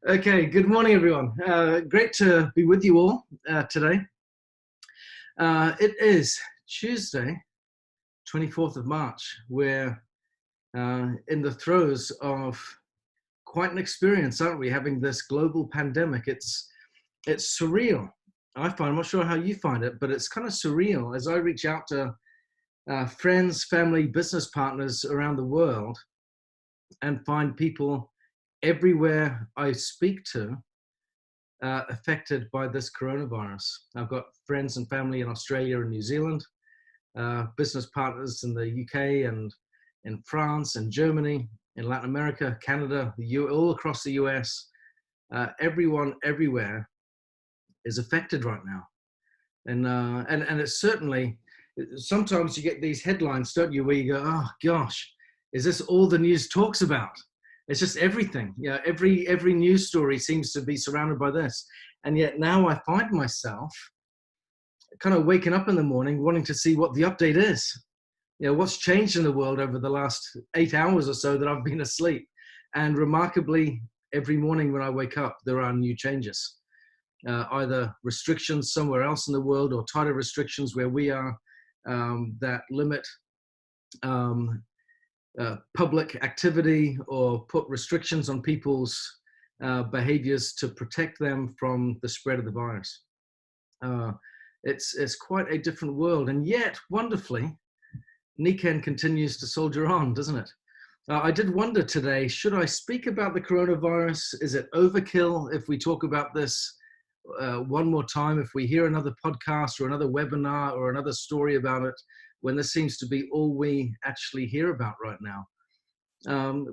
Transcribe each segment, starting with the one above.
Okay, good morning, everyone. Great to be with you all today. It is Tuesday, 24th of March. We're in the throes of quite an experience, aren't we? Having this global pandemic. It's surreal. I'm not sure how you find it, but it's kind of surreal as I reach out to friends, family, business partners around the world and find people everywhere I speak to affected by this coronavirus. I've got friends and family in Australia and New Zealand, business partners in the UK and in France and Germany, in Latin America, Canada, all across the US. Everyone everywhere is affected right now. And it's certainly, sometimes you get these headlines, don't you, where you go, oh gosh, is this all the news talks about? It's just everything. Yeah, every news story seems to be surrounded by this. And yet now I find myself kind of waking up in the morning wanting to see what the update is. You know, what's changed in the world over the last 8 hours or so that I've been asleep. And remarkably, every morning when I wake up, there are new changes. Either restrictions somewhere else in the world or tighter restrictions where we are that limit public activity or put restrictions on people's behaviors to protect them from the spread of the virus. It's quite a different world, and yet wonderfully, Niken continues to soldier on, doesn't it? I did wonder today, should I speak about the coronavirus? Is it overkill if we talk about this one more time, if we hear another podcast or another webinar or another story about it, when this seems to be all we actually hear about right now?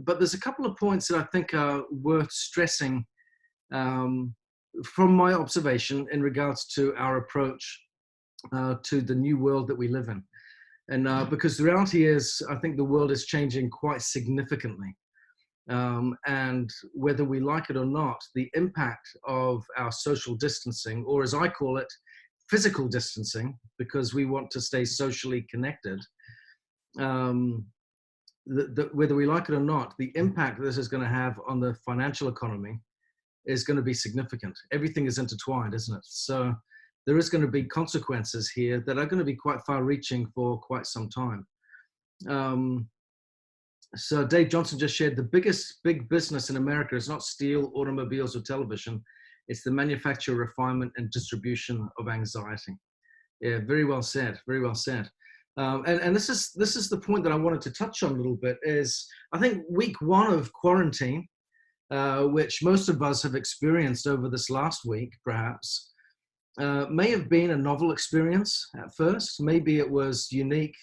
But there's a couple of points that I think are worth stressing from my observation in regards to our approach to the new world that we live in. And because the reality is, I think the world is changing quite significantly. And whether we like it or not, the impact of our social distancing, or as I call it, physical distancing, because we want to stay socially connected, whether we like it or not, the impact this is going to have on the financial economy is going to be significant. Everything is intertwined, isn't it? So there is going to be consequences here that are going to be quite far-reaching for quite some time. So Dave Johnson just shared the biggest big business in America is not steel, automobiles, or television. It's the manufacture, refinement, and distribution of anxiety. Yeah, very well said. Very well said. And this is the point that I wanted to touch on a little bit. Is I think week one of quarantine, which most of us have experienced over this last week, perhaps, may have been a novel experience at first. Maybe it was unique,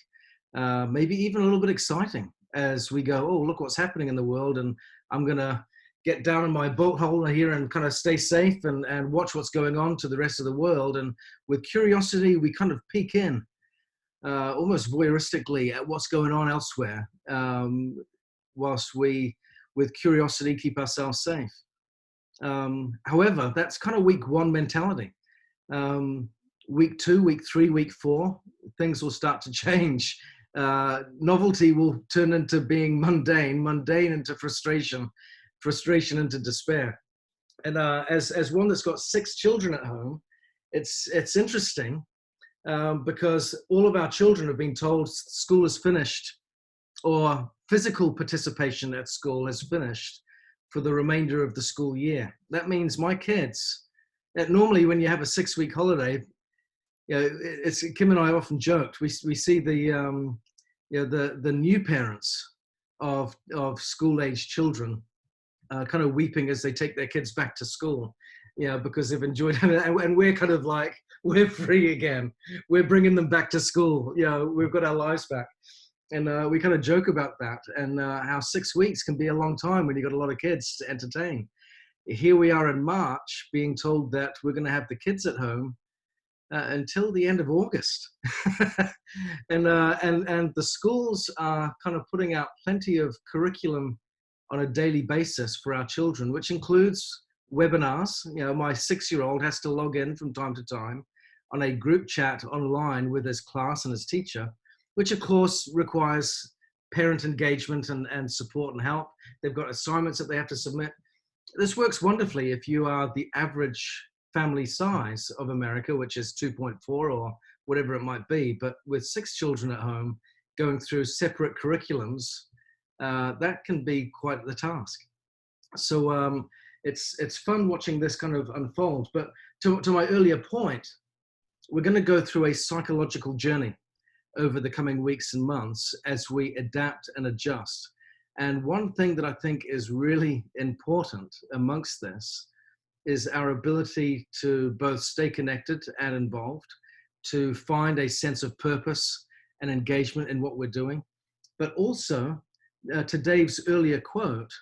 maybe even a little bit exciting as we go, oh, look what's happening in the world, and I'm going to get down in my boat hole here and kind of stay safe and watch what's going on to the rest of the world. And with curiosity, we kind of peek in almost voyeuristically at what's going on elsewhere, whilst we, with curiosity, keep ourselves safe. However, that's kind of week one mentality. Week two, week three, week four, things will start to change. Novelty will turn into being mundane, mundane into frustration, frustration into despair. And as one that's got 6 children at home, it's interesting because all of our children have been told school is finished or physical participation at school is finished for the remainder of the school year. That means my kids, normally when you have a 6-week holiday, you know, it's Kim and I often joked. We see the the new parents of school-age children kind of weeping as they take their kids back to school, because they've enjoyed it, and we're kind of like, we're free again. We're bringing them back to school. We've got our lives back, and we kind of joke about that and how 6 weeks can be a long time when you've got a lot of kids to entertain. Here we are in March being told that we're going to have the kids at home until the end of August. and the schools are kind of putting out plenty of curriculum on a daily basis for our children, which includes webinars. My 6-year-old has to log in from time to time on a group chat online with his class and his teacher, which of course requires parent engagement and support and help. They've got assignments that they have to submit. This works wonderfully if you are the average family size of America, which is 2.4 or whatever it might be. But with 6 children at home going through separate curriculums, that can be quite the task. So it's fun watching this kind of unfold. But to my earlier point, we're going to go through a psychological journey over the coming weeks and months as we adapt and adjust. And one thing that I think is really important amongst this is our ability to both stay connected and involved, to find a sense of purpose and engagement in what we're doing, but also, to Dave's earlier quote,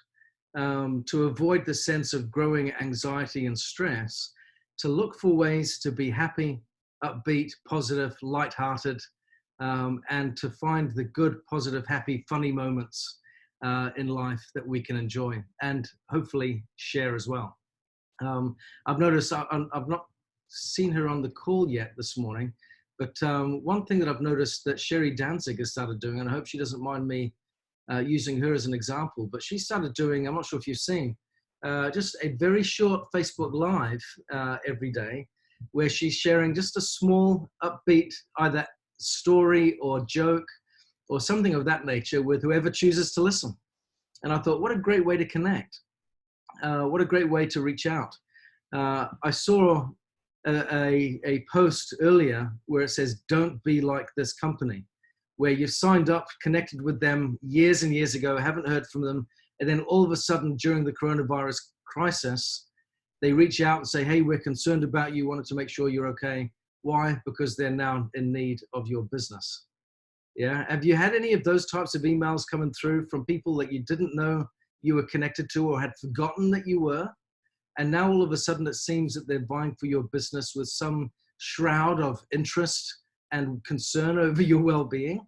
to avoid the sense of growing anxiety and stress, to look for ways to be happy, upbeat, positive, lighthearted, and to find the good, positive, happy, funny moments in life that we can enjoy and hopefully share as well. I've noticed, I've not seen her on the call yet this morning, but one thing that I've noticed that Sherry Danzig has started doing, and I hope she doesn't mind me using her as an example, but she started doing, I'm not sure if you've seen, just a very short Facebook Live every day, where she's sharing just a small, upbeat, either story or joke or something of that nature with whoever chooses to listen. And I thought, what a great way to connect. What a great way to reach out. I saw a post earlier where it says, don't be like this company, where you've signed up, connected with them years and years ago, haven't heard from them. And then all of a sudden during the coronavirus crisis, they reach out and say, hey, we're concerned about you, wanted to make sure you're okay. Why? Because they're now in need of your business. Yeah. Have you had any of those types of emails coming through from people that you didn't know you were connected to or had forgotten that you were? And now all of a sudden it seems that they're vying for your business with some shroud of interest and concern over your well-being.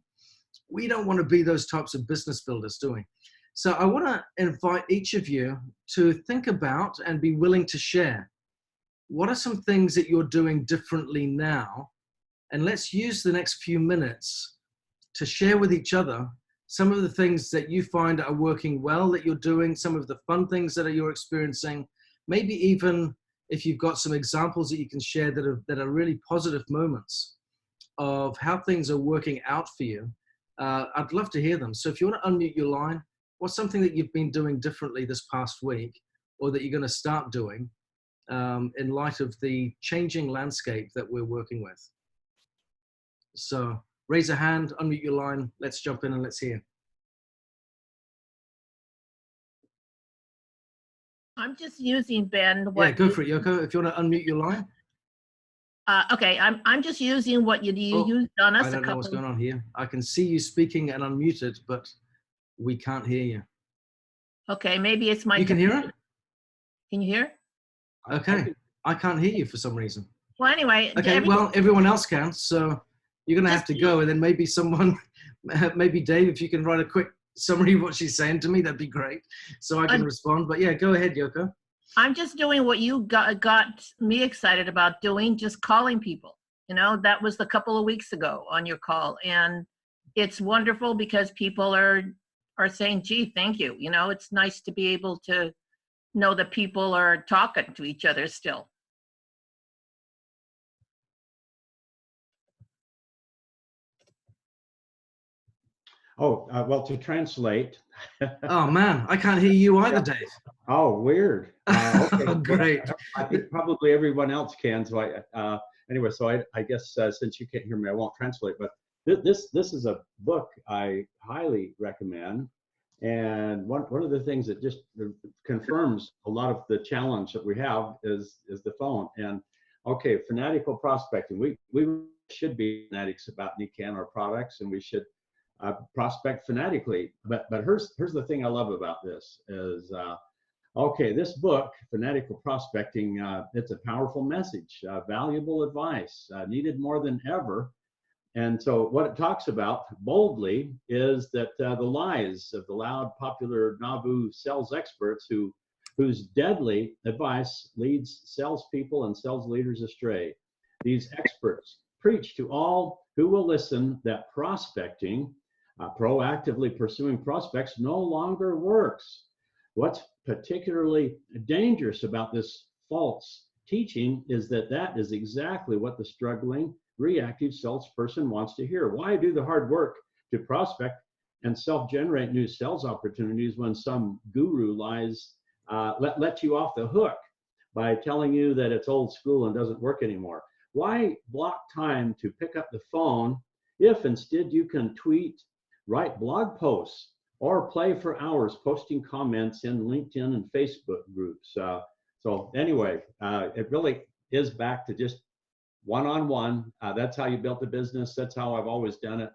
We don't want to be those types of business builders, do we? So I want to invite each of you to think about and be willing to share. What are some things that you're doing differently now? And let's use the next few minutes to share with each other some of the things that you find are working well that you're doing, some of the fun things that you're experiencing, maybe even if you've got some examples that you can share that are really positive moments of how things are working out for you. I'd love to hear them. So if you want to unmute your line, what's something that you've been doing differently this past week or that you're going to start doing in light of the changing landscape that we're working with? So raise a hand, unmute your line. Let's jump in and let's hear. I'm just using, Ben. Yeah, go for it, Yoko. If you want to unmute your line. Okay, I'm just using what you used on us. I don't know what's going on here. I can see you speaking and unmuted, but we can't hear you. Okay, maybe it's my. You can hear it? Can you hear? Okay, I can't hear you for some reason. Well, anyway. Okay, well, everyone else can, so you're going to have to go, and then maybe someone, maybe Dave, if you can write a quick summary of what she's saying to me, that'd be great, so I can respond. But yeah, go ahead, Yoko. I'm just doing what you got me excited about doing, just calling people. You know, that was a couple of weeks ago on your call, and it's wonderful because people are saying, gee, thank you. You know, it's nice to be able to know that people are talking to each other still. Oh, well, to translate. Oh, man, I can't hear you either, Dave. Oh, weird. Okay. Great. I think probably everyone else can. So anyway, so I guess since you can't hear me, I won't translate. But this is a book I highly recommend. And one of the things that just confirms a lot of the challenge that we have is the phone. And okay, fanatical prospecting. We should be fanatics about Nikan, our products, and we should prospect fanatically. But here's the thing I love about this is, okay, this book, Fanatical Prospecting, it's a powerful message, valuable advice, needed more than ever. And so what it talks about boldly is that the lies of the loud, popular Nauvoo sales experts whose deadly advice leads salespeople and sales leaders astray. These experts preach to all who will listen that prospecting, proactively pursuing prospects no longer works. What's particularly dangerous about this false teaching is that that is exactly what the struggling reactive salesperson wants to hear. Why do the hard work to prospect and self-generate new sales opportunities when some guru lies, let you off the hook by telling you that it's old school and doesn't work anymore? Why block time to pick up the phone if instead you can tweet, write blog posts, or play for hours posting comments in LinkedIn and Facebook groups? So anyway, it really is back to just one-on-one. That's how you built the business. That's how I've always done it.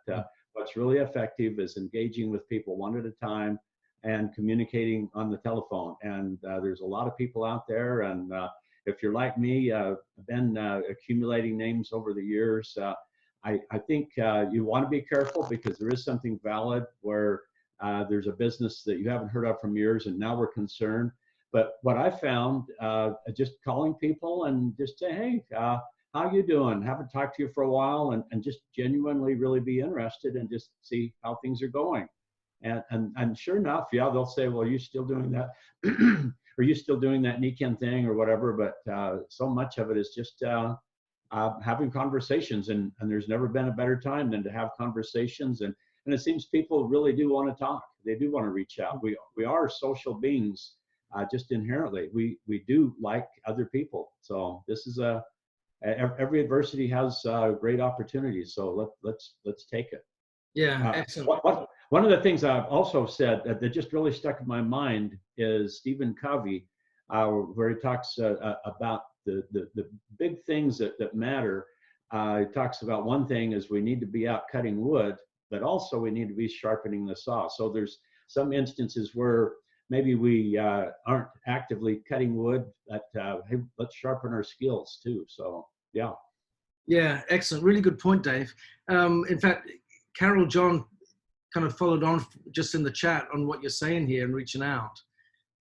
What's really effective is engaging with people one at a time and communicating on the telephone. And there's a lot of people out there. And if you're like me, I've been accumulating names over the years. I think you want to be careful because there is something valid where there's a business that you haven't heard of from years and now we're concerned. But what I found, just calling people and just say, hey, how you doing? Haven't talked to you for a while, and just genuinely really be interested and just see how things are going. And sure enough, yeah, they'll say, well, are you still doing that? Are you still doing that Niken thing or whatever? But so much of it is just having conversations, and there's never been a better time than to have conversations. And it seems people really do want to talk. They do want to reach out. We are social beings, just inherently. We do like other people. So this is every adversity has great opportunities. So let's take it. Yeah, excellent. One of the things I've also said that just really stuck in my mind is Stephen Covey, where he talks about the big things that matter. He talks about one thing is we need to be out cutting wood, but also we need to be sharpening the saw. So there's some instances where maybe we aren't actively cutting wood, but hey, let's sharpen our skills too. So yeah. Yeah, excellent. Really good point, Dave. In fact, Carol John kind of followed on just in the chat on what you're saying here and reaching out.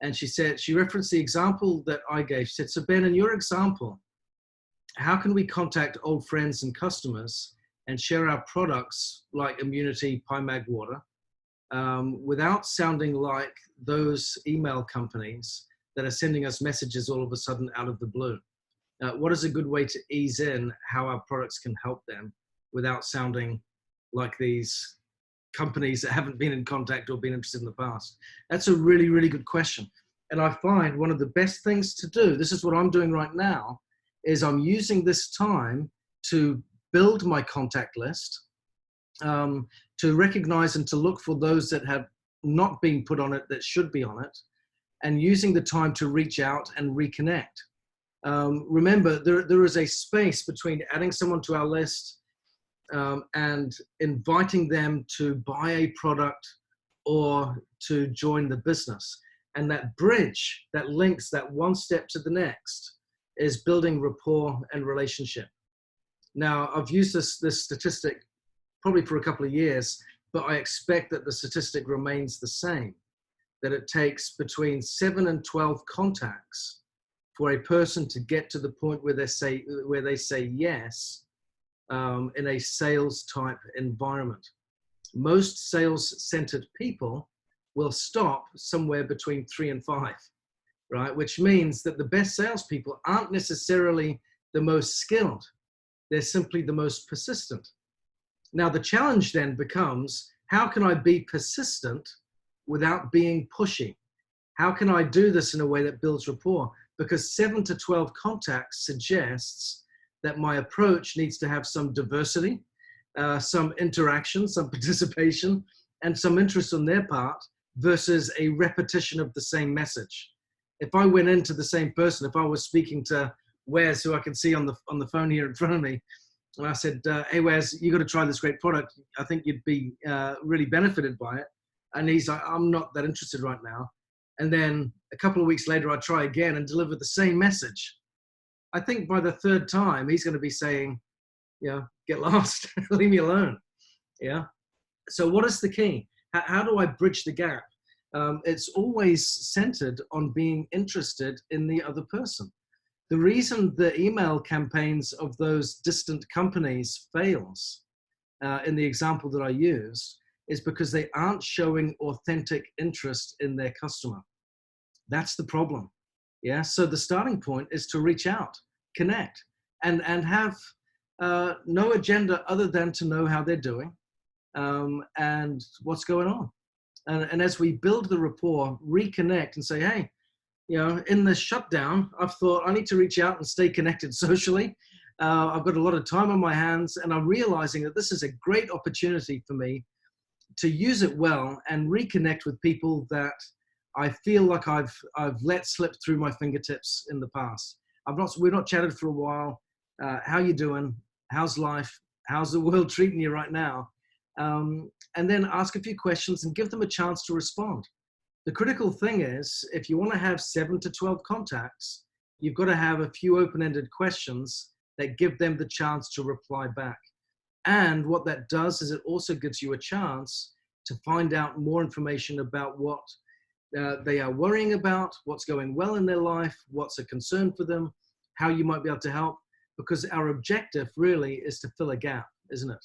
And she referenced the example that I gave. She said, so Ben, in your example, how can we contact old friends and customers and share our products like Immunity, PyMag Water, without sounding like those email companies that are sending us messages all of a sudden out of the blue? What is a good way to ease in how our products can help them without sounding like these companies that haven't been in contact or been interested in the past? That's a really, really good question. And I find one of the best things to do, this is what I'm doing right now, is I'm using this time to build my contact list, to recognize and to look for those that have not been put on it that should be on it, and using the time to reach out and reconnect. Remember, there is a space between adding someone to our list and inviting them to buy a product or to join the business. And that bridge that links that one step to the next is building rapport and relationship. Now, I've used this statistic probably for a couple of years, but I expect that the statistic remains the same, that it takes between 7 and 12 contacts for a person to get to the point where they say yes in a sales type environment. Most sales centered people will stop somewhere between 3 and 5, right? Which means that the best salespeople aren't necessarily the most skilled. They're simply the most persistent. Now, the challenge then becomes, how can I be persistent without being pushy? How can I do this in a way that builds rapport? Because 7 to 12 contacts suggests that my approach needs to have some diversity, some interaction, some participation, and some interest on their part versus a repetition of the same message. If I went into the same person, if I was speaking to Wes, who I can see on the phone here in front of me, and I said, hey, Wes, you got to try this great product. I think you'd be really benefited by it. And he's like, I'm not that interested right now. And then a couple of weeks later, I try again and deliver the same message. I think by the third time, he's going to be saying, yeah, get lost, leave me alone. Yeah. So what is the key? How do I bridge the gap? It's always centered on being interested in the other person. The reason the email campaigns of those distant companies fails, in the example that I used, is because they aren't showing authentic interest in their customer. That's the problem. Yeah. So the starting point is to reach out, connect, and have no agenda other than to know how they're doing and what's going on. And as we build the rapport, reconnect and say, hey, you know, in the shutdown, I've thought I need to reach out and stay connected socially. I've got a lot of time on my hands, and I'm realizing that this is a great opportunity for me to use it well and reconnect with people that I feel like I've let slip through my fingertips in the past. We've not chatted for a while. How you doing? How's life? How's the world treating you right now? And then ask a few questions and give them a chance to respond. The critical thing is, if you want to have 7 to 12 contacts, you've got to have a few open-ended questions that give them the chance to reply back. And what that does is it also gives you a chance to find out more information about what they are worrying about, what's going well in their life, what's a concern for them, how you might be able to help, because our objective really is to fill a gap, isn't it?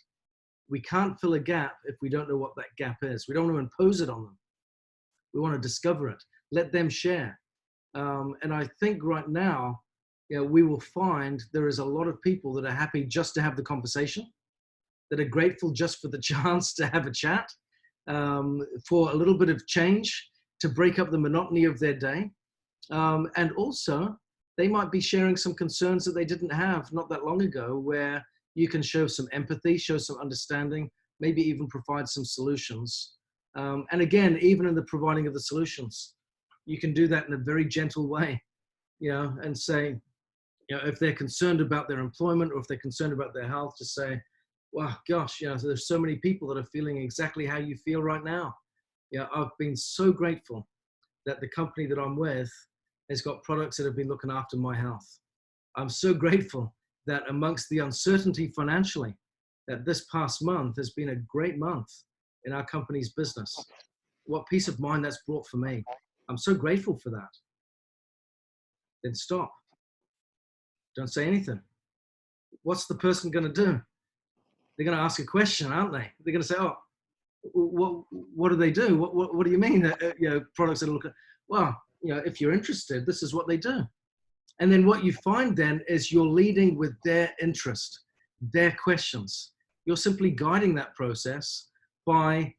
We can't fill a gap if we don't know what that gap is. We don't want to impose it on them. We want to discover it, let them share. And I think right now, you know, we will find there is a lot of people that are happy just to have the conversation, that are grateful just for the chance to have a chat, for a little bit of change, to break up the monotony of their day. And also, they might be sharing some concerns that they didn't have not that long ago, where you can show some empathy, show some understanding, maybe even provide some solutions. And again, even in the providing of the solutions, you can do that in a very gentle way, you know, and say, you know, if they're concerned about their employment or if they're concerned about their health, to say, well, gosh, you know, so there's so many people that are feeling exactly how you feel right now. You know, I've been so grateful that the company that I'm with has got products that have been looking after my health. I'm so grateful that amongst the uncertainty financially, that this past month has been a great month in our company's business. What peace of mind that's brought for me. I'm so grateful for that. Then stop. Don't say anything. What's the person going to do? They're going to ask a question, aren't they? They're going to say, oh, what do they do? What do you mean that, you know, products that are looking, well, you know, if you're interested, this is what they do. And then what you find then is you're leading with their interest, their questions. You're simply guiding that process by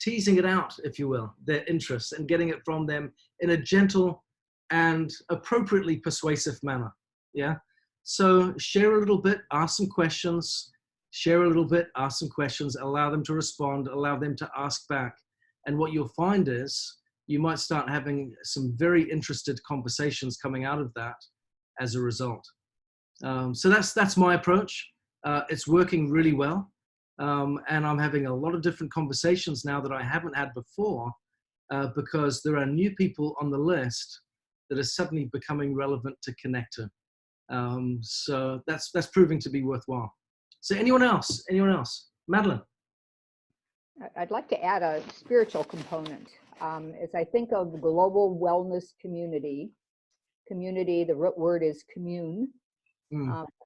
teasing it out, if you will, their interests, and getting it from them in a gentle and appropriately persuasive manner. Yeah. So share a little bit, ask some questions, share a little bit, ask some questions, allow them to respond, allow them to ask back. And what you'll find is you might start having some very interested conversations coming out of that as a result. So that's my approach. It's working really well. And I'm having a lot of different conversations now that I haven't had before, because there are new people on the list that are suddenly becoming relevant to connect to. So that's proving to be worthwhile. So anyone else? Madeline? I'd like to add a spiritual component. As I think of global wellness community, the root word is commune.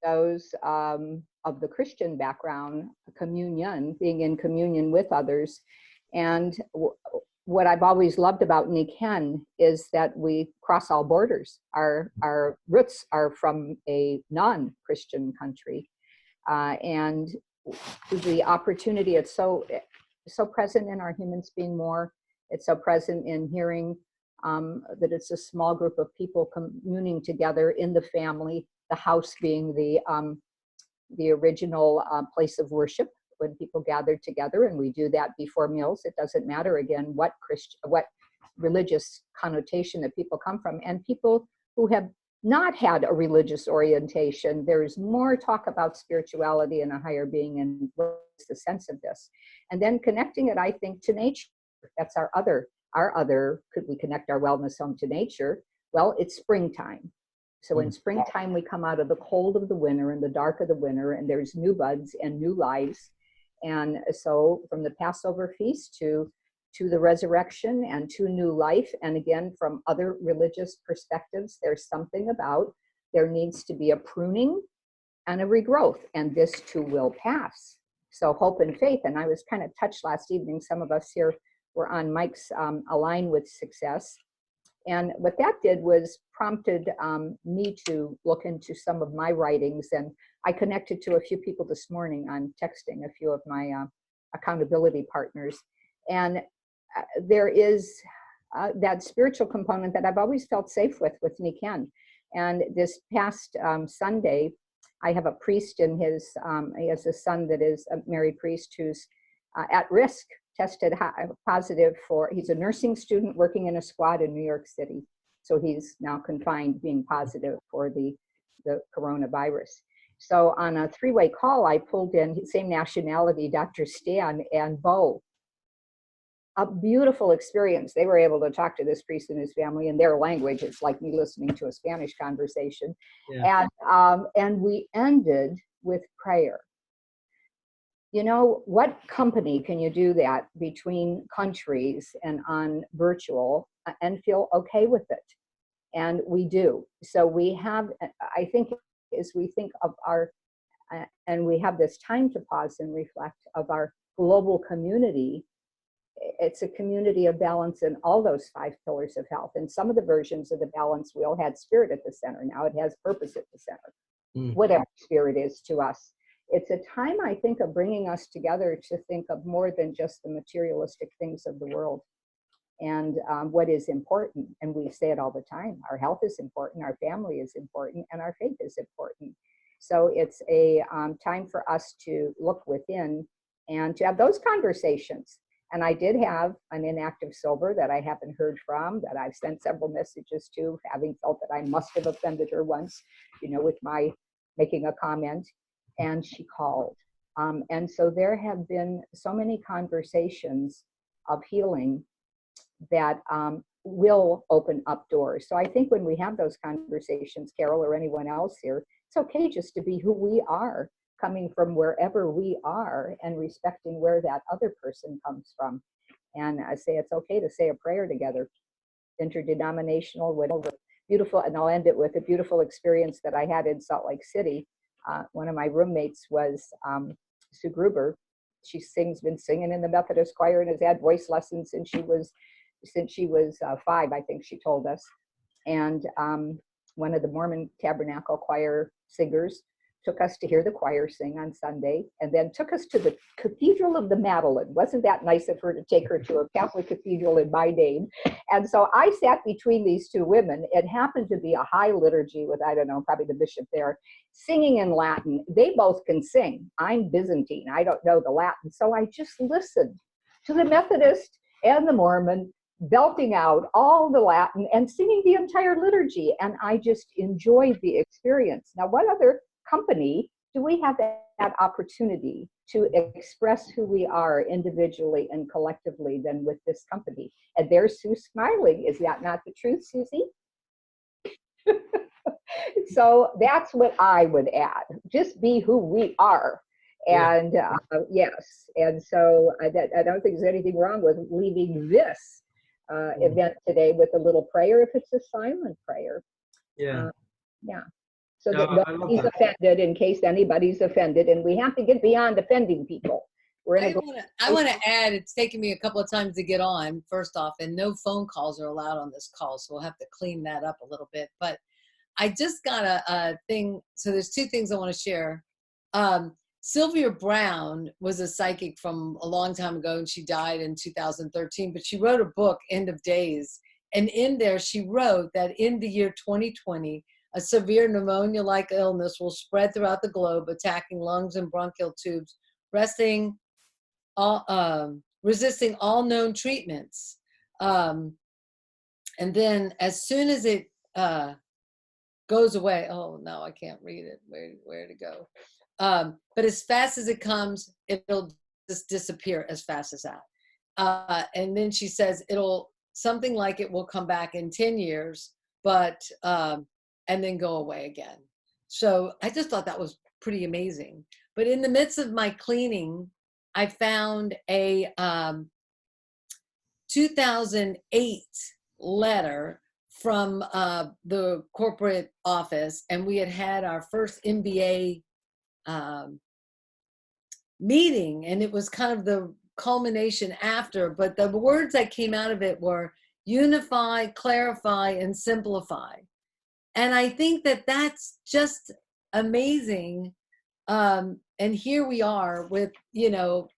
Those of the Christian background, communion, being in communion with others. And what I've always loved about Niken is that we cross all borders. Our roots are from a non-Christian country. And the opportunity, it's so present in our Humans Being More. It's so present in hearing that it's a small group of people communing together in the family, the house being the original place of worship when people gather together, and we do that before meals. It doesn't matter, again, what religious connotation that people come from. And people who have not had a religious orientation, there's more talk about spirituality and a higher being and what's the sense of this. And then connecting it, I think, to nature. That's our other, could we connect our wellness home to nature? Well, it's springtime. So in springtime, we come out of the cold of the winter and the dark of the winter, and there's new buds and new lives. And so from the Passover feast to the resurrection and to new life, and again, from other religious perspectives, there's something about there needs to be a pruning and a regrowth, and this too will pass. So hope and faith, and I was kind of touched last evening, some of us here were on Mike's Align with Success, And what that did was prompted me to look into some of my writings. And I connected to a few people this morning on texting, a few of my accountability partners. And there is that spiritual component that I've always felt safe with Niken. And this past Sunday, I have a priest in his, he has a son that is a married priest who's at risk, tested positive for, he's a nursing student working in a squad in New York City. So he's now confined, being positive for the coronavirus. So on a three-way call, I pulled in, same nationality, Dr. Stan and Bo. A beautiful experience. They were able to talk to this priest and his family in their language. It's like me listening to a Spanish conversation. Yeah. And we ended with prayer. You know, what company can you do that between countries and on virtual and feel okay with it? And we do. So we have, I think, as we think of our, and we have this time to pause and reflect of our global community. It's a community of balance in all those 5 pillars of health. And some of the versions of the balance wheel had spirit at the center. Now it has purpose at the center, whatever spirit is to us. It's a time, I think, of bringing us together to think of more than just the materialistic things of the world and what is important. And we say it all the time. Our health is important, our family is important, and our faith is important. So it's a time for us to look within and to have those conversations. And I did have an inactive sober that I haven't heard from, that I've sent several messages to, having felt that I must have offended her once, you know, with my making a comment. And she called. And so there have been so many conversations of healing that will open up doors. So I think when we have those conversations, Carol or anyone else here, it's okay just to be who we are, coming from wherever we are and respecting where that other person comes from. And I say it's okay to say a prayer together, interdenominational, whatever. Beautiful, and I'll end it with a beautiful experience that I had in Salt Lake City. One of my roommates was Sue Gruber. She's been singing in the Methodist choir and has had voice lessons since she was 5, I think she told us. And one of the Mormon Tabernacle Choir singers took us to hear the choir sing on Sunday, and then took us to the Cathedral of the Madeleine. Wasn't that nice of her to take her to a Catholic cathedral in my name? And so I sat between these two women. It happened to be a high liturgy with, I don't know, probably the bishop there, singing in Latin. They both can sing. I'm Byzantine. I don't know the Latin. So I just listened to the Methodist and the Mormon belting out all the Latin and singing the entire liturgy. And I just enjoyed the experience. Now, what other company do we have that opportunity to express who we are individually and collectively than with this company? And there's Sue smiling. Is that not the truth, Susie? So that's what I would add. Just be who we are. And yes, and so I don't think there's anything wrong with leaving this event today with a little prayer, if it's a silent prayer. Yeah. So that nobody's offended, in case anybody's offended, and we have to get beyond offending people. I want to add, it's taken me a couple of times to get on, first off, and no phone calls are allowed on this call, so we'll have to clean that up a little bit. But I just got a thing, so there's 2 things I want to share. Sylvia Brown was a psychic from a long time ago, and she died in 2013, but she wrote a book, End of Days, and in there she wrote that in the year 2020, a severe pneumonia-like illness will spread throughout the globe, attacking lungs and bronchial tubes, resisting all known treatments. And then as soon as it goes away, oh no, I can't read it, where to go. But as fast as it comes, it'll just disappear as fast as that. And then she says something like it will come back in 10 years, but and then go away again. So I just thought that was pretty amazing. But in the midst of my cleaning, I found a 2008 letter from the corporate office, and we had our first MBA meeting, and it was kind of the culmination after, but the words that came out of it were, unify, clarify, and simplify. And I think that that's just amazing. And here we are with, you know,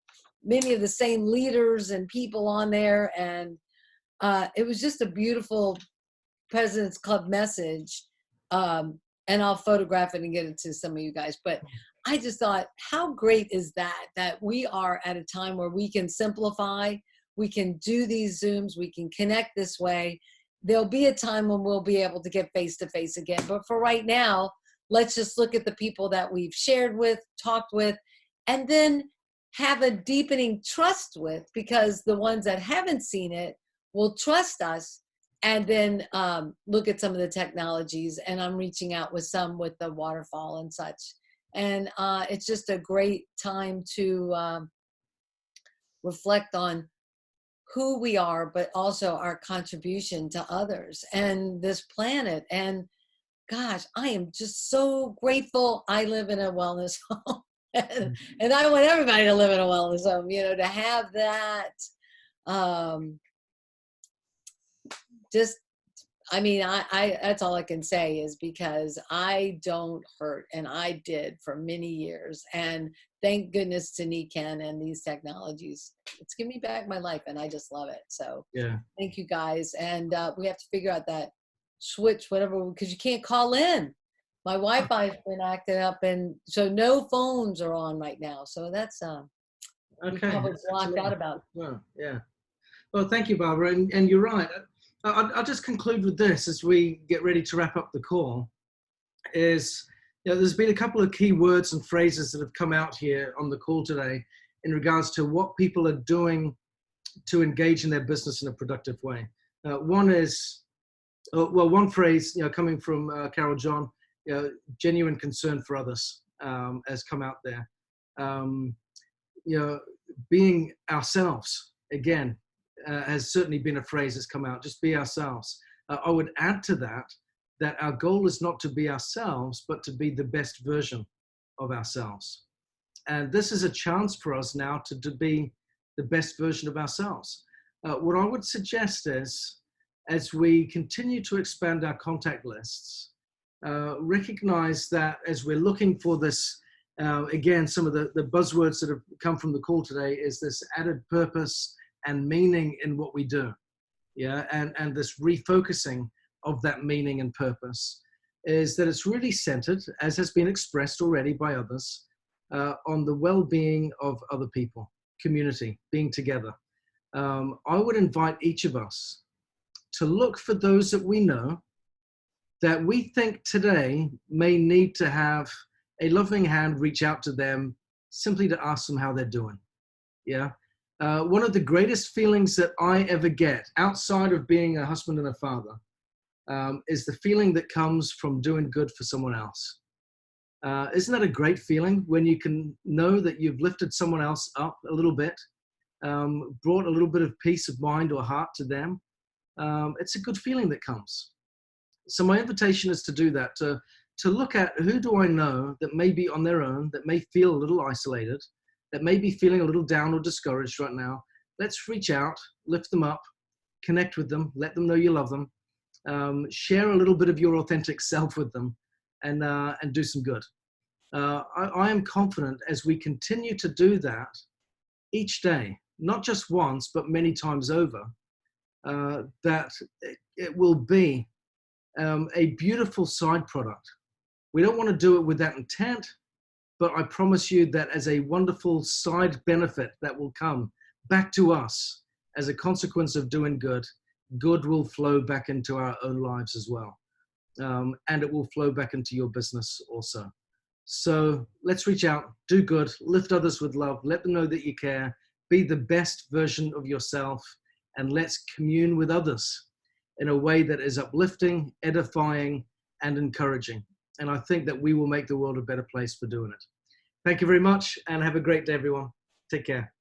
many of the same leaders and people on there. And it was just a beautiful President's Club message. And I'll photograph it and get it to some of you guys. But I just thought, how great is that we are at a time where we can simplify, we can do these Zooms, we can connect this way. There'll be a time when we'll be able to get face-to-face again. But for right now, let's just look at the people that we've shared with, talked with, and then have a deepening trust with, because the ones that haven't seen it will trust us. And then look at some of the technologies. And I'm reaching out with some with the waterfall and such. And it's just a great time to reflect on who we are, but also our contribution to others and this planet. And gosh, I am just so grateful I live in a wellness home. And I want everybody to live in a wellness home, you know, to have that. Just, I mean, I that's all I can say, is because I don't hurt, and I did for many years. And thank goodness to Nikan and these technologies. It's given me back my life, and I just love it. So Yeah. thank you guys. And we have to figure out that switch, whatever, because you can't call in. My Wi-Fi's been acting up, and so no phones are on right now. So that's we probably blocked out about. Well, yeah. Well, thank you, Barbara. And you're right. I'll just conclude with this as we get ready to wrap up the call. Is, you know, there's been a couple of key words and phrases that have come out here on the call today in regards to what people are doing to engage in their business in a productive way. One is, well, one phrase, you know, coming from Carol John, you know, genuine concern for others has come out there. You know, being ourselves, again, has certainly been a phrase that's come out. Just be ourselves. I would add to that our goal is not to be ourselves, but to be the best version of ourselves. And this is a chance for us now to be the best version of ourselves. What I would suggest is, as we continue to expand our contact lists, recognize that as we're looking for this, again, some of the buzzwords that have come from the call today is this added purpose and meaning in what we do. Yeah, and this refocusing of that meaning and purpose is that it's really centered, as has been expressed already by others, on the well-being of other people, community, being together. I would invite each of us to look for those that we know that we think today may need to have a loving hand reach out to them simply to ask them how they're doing. Yeah. One of the greatest feelings that I ever get outside of being a husband and a father is the feeling that comes from doing good for someone else. Isn't that a great feeling when you can know that you've lifted someone else up a little bit, brought a little bit of peace of mind or heart to them? It's a good feeling that comes. So my invitation is to do that, to look at who do I know that may be on their own, that may feel a little isolated, that may be feeling a little down or discouraged right now. Let's reach out, lift them up, connect with them, let them know you love them, share a little bit of your authentic self with them, and do some good. I am confident as we continue to do that each day, not just once, but many times over, that it will be a beautiful side product. We don't want to do it with that intent, but I promise you that as a wonderful side benefit that will come back to us as a consequence of doing good, good will flow back into our own lives as well. And it will flow back into your business also. So let's reach out, do good, lift others with love, let them know that you care, be the best version of yourself, and let's commune with others in a way that is uplifting, edifying, and encouraging. And I think that we will make the world a better place for doing it. Thank you very much, and have a great day, everyone. Take care.